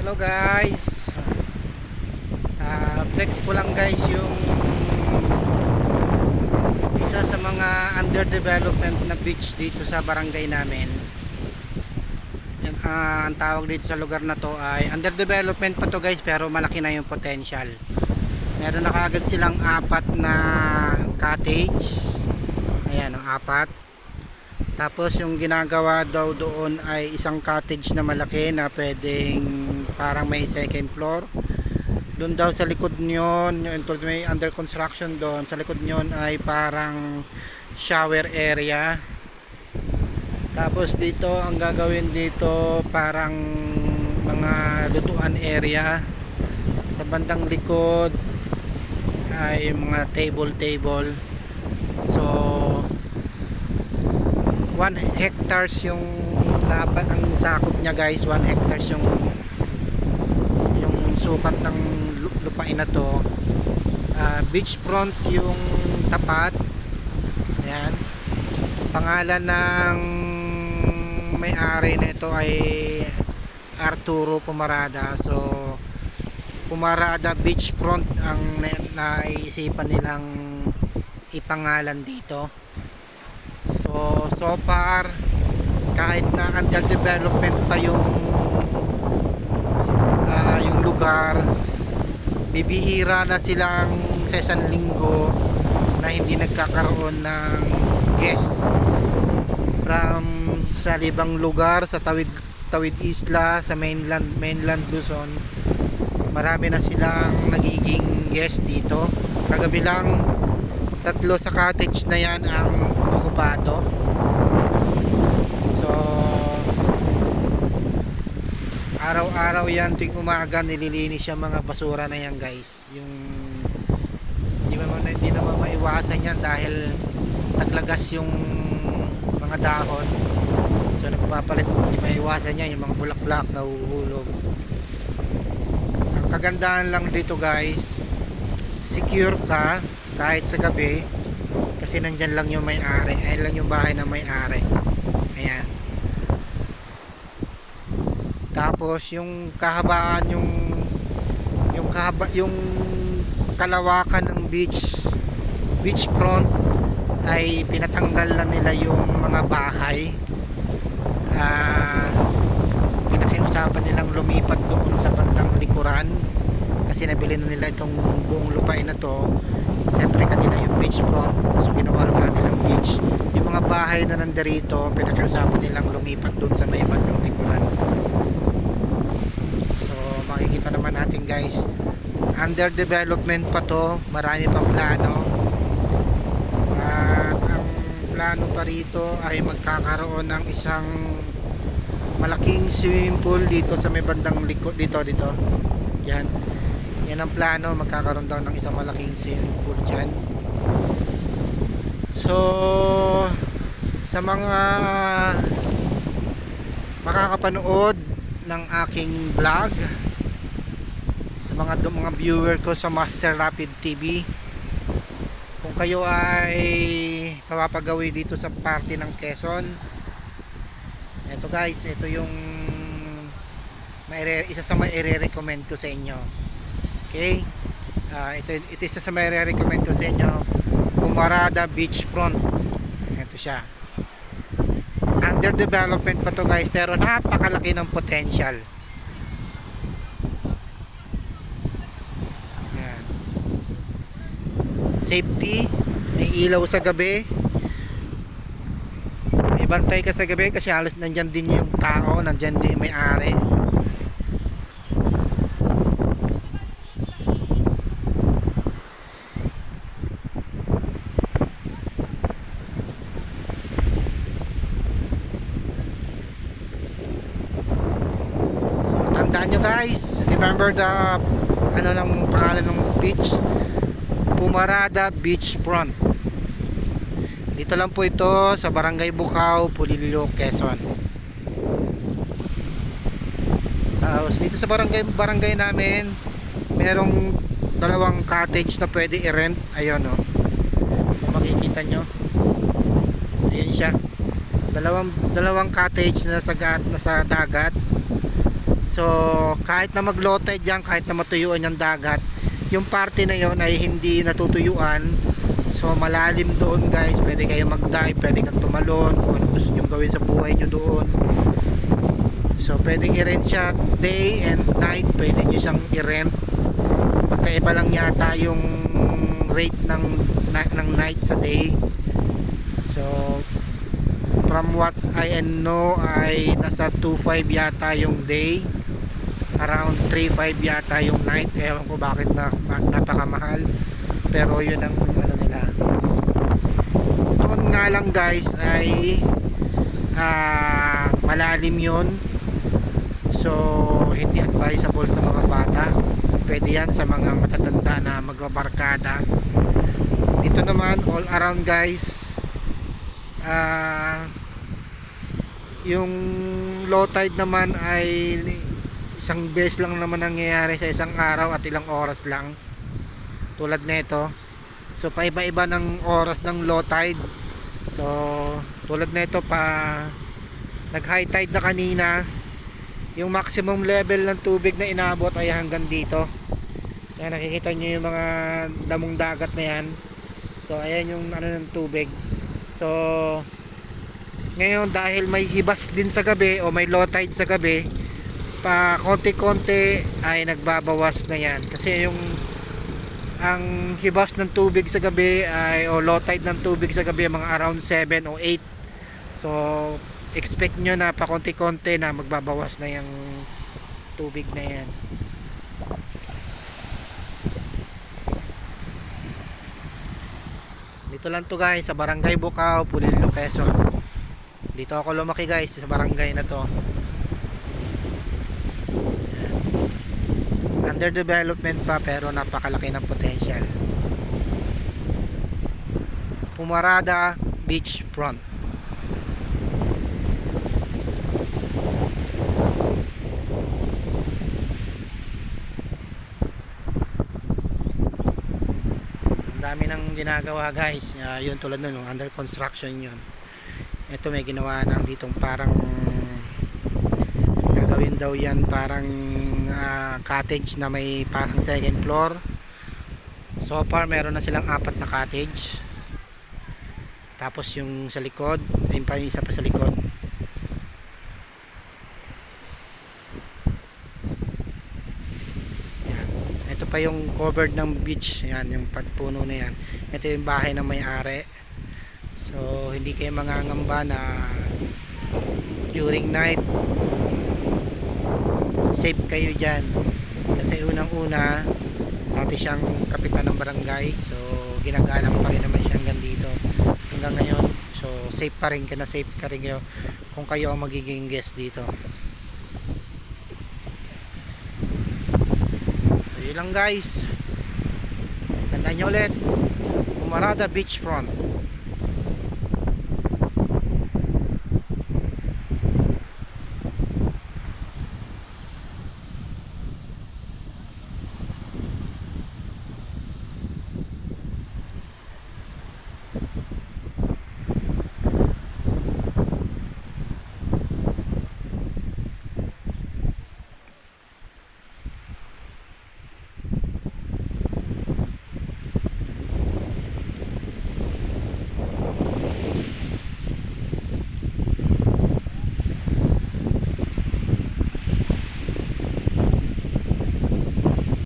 Hello guys, flex ko lang guys yung isa sa mga under development na beach dito sa barangay namin. Yan, ang tawag dito sa lugar na to ay under development pa to guys, pero malaki na yung potential. Meron na kaagad silang 4 na cottage. Ayan, 4. Tapos yung ginagawa daw doon ay isang cottage na malaki na pwedeng parang may second floor. Doon daw sa likod nyon, may under construction doon. Sa likod nyon ay parang shower area. Tapos dito ang gagawin dito parang mga lutuan area. Sa bandang likod ay mga table. So 1 hectares yung lapat ang sakop niya guys. 1 hectares yung sukat ng lupain na to. Beachfront yung tapat. Ayan. Pangalan ng may-ari nito ay Arturo Pumarada. So Pumarada Beachfront ang naisipan nilang ipangalan dito. So far kahit na under development pa yung lugar, bibihira na silang sa isang linggo na hindi nagkakaroon ng guests from sa ibang lugar, sa Tawid Isla, sa mainland Luzon. Marami na silang nagiging guest dito. Kagabi lang 3 sa cottage na yan ang okupado. So araw-araw yan tuwing umaga nililinis yung mga basura na yan guys. Yung hindi naman maiwasan yan dahil taglagas yung mga dahon. So nagpapalit, hindi maiwasan yan yung mga bulaklak na uulog. Ang kagandahan lang dito guys, secure ka kahit sa gabi kasi nandyan lang yung may-ari. Ayun lang yung bahay na may-ari. Ayan. Tapos yung kahabaan yung kalawakan ng beachfront ay pinatanggal na nila yung mga bahay. Pinakiusapan nilang lumipat doon sa bandang likuran kasi nabili na nila itong buong lupain na to. Siyempre kanila yung beachfront, so ginawa nga nilang beach. Yung mga bahay na nandirito, pinakiusapan nilang lumipat doon sa may bandang likuran. Makikita naman natin guys, under development pa to, marami pang plano. At ang plano pa rito ay magkakaroon ng isang malaking swimming pool dito sa may bandang likod dito. Yan ang plano, magkakaroon daw ng isang malaking swimming pool dyan. So sa mga makakapanood ng aking vlog, mga viewer ko sa Master Rapid TV, kung kayo ay papapagawi dito sa parte ng Quezon, ito guys, ito yung isa sa mai-recommend ko sa inyo. Okay, ito isa sa mai-recommend ko sa inyo, Pumarada Beachfront. Ito siya, under development pa to guys, pero napakalaki ng potential. Safety, may ilaw sa gabi, may bantay ka sa gabi kasi halos nandyan din yung tao, nandyan din may-ari. So tandaan nyo guys, remember the ng pangalan ng beach, Pumarada Beachfront. Dito lang po ito sa Barangay Bukaw, Pulilo, Quezon. Tapos dito sa barangay namin, merong 2 cottage na pwede i-rent. Ayun o, kung makikita nyo, ayun siya, dalawang cottage na sa dagat. So kahit na mag low tide yan, kahit na matuyuan yung dagat, yung parte na yon ay hindi natutuyuan. So malalim doon guys, pwede kayo mag-dive, pwede kang tumalon kung ano gusto nyo gawin sa buhay nyo doon. So pwedeng i-rent siya day and night, pwede nyo siyang i-rent. Magkaiba lang yata yung rate ng night sa day. So from what I know ay nasa 2.5 yata yung day, around 3.5 yata yung night. Ewan ko bakit napakamahal, pero yun ang ano nila. Doon nga lang guys ay malalim yun, so hindi advisable sa mga bata. Pwede yan sa mga matatanda na magbabarkada. Dito naman all around guys, yung low tide naman ay isang beses lang naman nangyayari sa isang araw at ilang oras lang, tulad nito. So paiba-iba ng oras ng low tide. So tulad nito, pa nag high tide na kanina, yung maximum level ng tubig na inabot ay hanggang dito. Yan, nakikita nyo yung mga damong dagat na yan. So ayan yung ano ng tubig. So ngayon dahil may hibas din sa gabi o may low tide sa gabi, pa konti-konti ay nagbabawas na yan. Kasi yung ang hibas ng tubig sa gabi ay, o low tide ng tubig sa gabi, mga around 7 o 8. So expect nyo na pa konti-konti na magbabawas na yung tubig na yan. Dito lang to guys, sa Barangay Bukaw, Pulilo, Quezon. Dito ako lumaki guys, sa barangay na to. Under development pa, pero napakalaki ng potential. Pumarada Beachfront. Ang dami nang ginagawa guys. Yun tulad nun, under construction yun. Ito may ginawa ng ditong parang gagawin daw yan parang cottage na may parang second floor. So far meron na silang 4 na cottage. Tapos yung sa likod, same pa yung isa pa sa likod. Yan. Ito pa yung covered ng beach. Yan, yung puno na yan. Ito yung bahay ng may-ari. So hindi kayo mangangamba na during night safe kayo dyan. Kasi unang una, dati siyang kapitan ng barangay. So ginagalang pa rin naman siya hanggang dito, hanggang ngayon. So safe pa rin safe ka rin kayo kung kayo ang magiging guest dito. So yun lang guys. Ganda nyo ulit, Pumarada Beachfront.